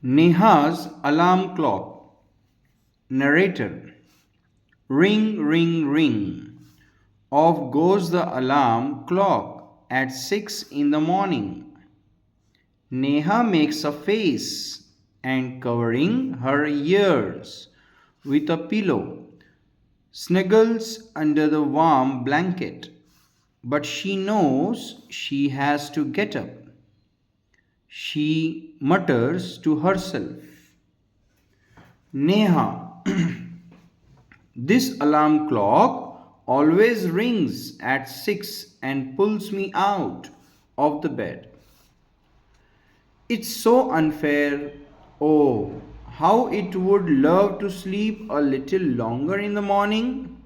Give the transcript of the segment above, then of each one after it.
Neha's alarm clock. Narrator. Ring, ring, ring. Off goes the alarm clock at 6 in the morning. Neha makes a face and covering her ears with a pillow, snuggles under the warm blanket. But she knows she has to get up. She mutters to herself, Neha, this alarm clock always rings at 6 and pulls me out of the bed. It's so unfair. Oh, how it would love to sleep a little longer in the morning.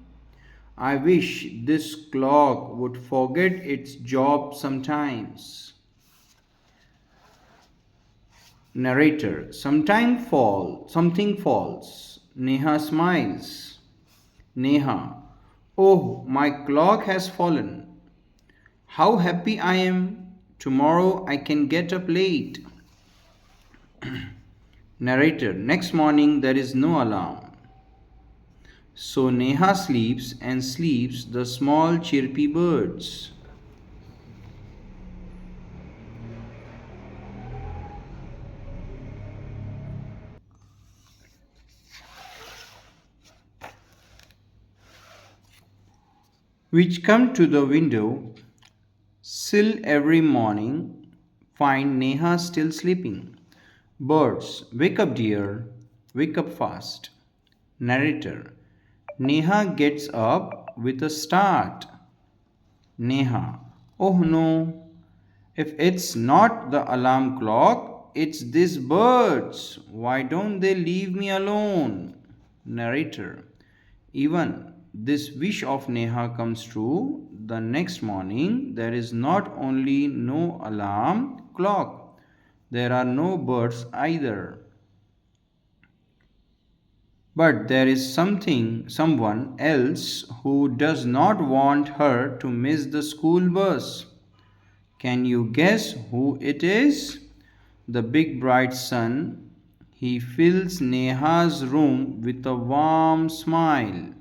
I wish this clock would forget its job sometimes. Narrator. Something falls. Neha smiles. Neha. Oh, my clock has fallen. How happy I am. Tomorrow I can get up late. Narrator. Next morning there is no alarm. So Neha sleeps and sleeps the small chirpy birds. Which come to the window sill every morning, find Neha still sleeping. Birds, wake up, dear, wake up fast. Narrator. Neha gets up with a start. Neha. Oh no, if it's not the alarm clock, it's these birds. Why don't they leave me alone? Narrator. Even this wish of Neha comes true. The next morning, there is not only no alarm clock, there are no birds either. But there is someone else who does not want her to miss the school bus. Can you guess who it is? The big bright sun. He fills Neha's room with a warm smile.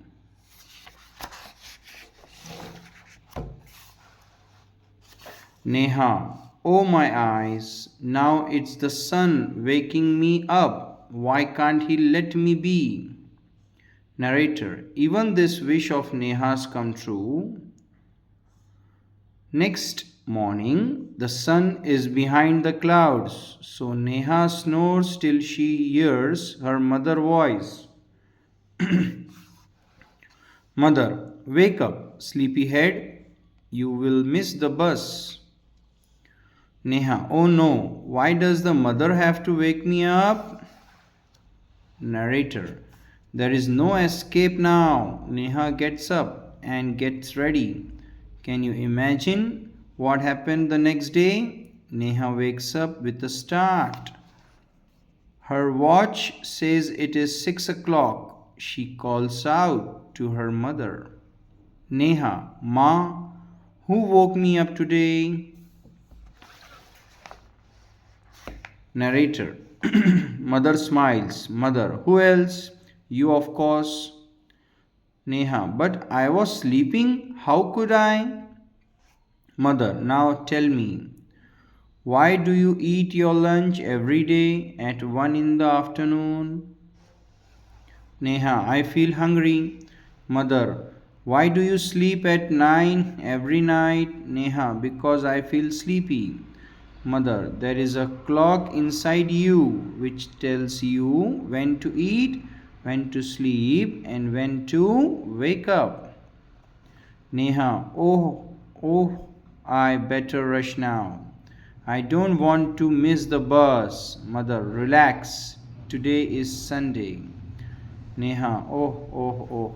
Neha, oh my eyes, now it's the sun waking me up. Why can't he let me be? Narrator, even this wish of Neha's come true. Next morning, the sun is behind the clouds, so Neha snores till she hears her mother's voice. Mother, wake up, sleepyhead, you will miss the bus. Neha, oh no, why does the mother have to wake me up? Narrator, there is no escape now. Neha gets up and gets ready. Can you imagine what happened the next day? Neha wakes up with a start. Her watch says it is 6 o'clock. She calls out to her mother. Neha, Ma, who woke me up today? Narrator. Mother smiles. Mother, who else? You, of course. Neha, but I was sleeping. How could I? Mother, now tell me, why do you eat your lunch every day at 1 in the afternoon? Neha, I feel hungry. Mother, why do you sleep at 9 every night? Neha, because I feel sleepy. Mother, there is a clock inside you which tells you when to eat, when to sleep, and when to wake up. Neha, oh, I better rush now. I don't want to miss the bus. Mother, relax. Today is Sunday. Neha, oh.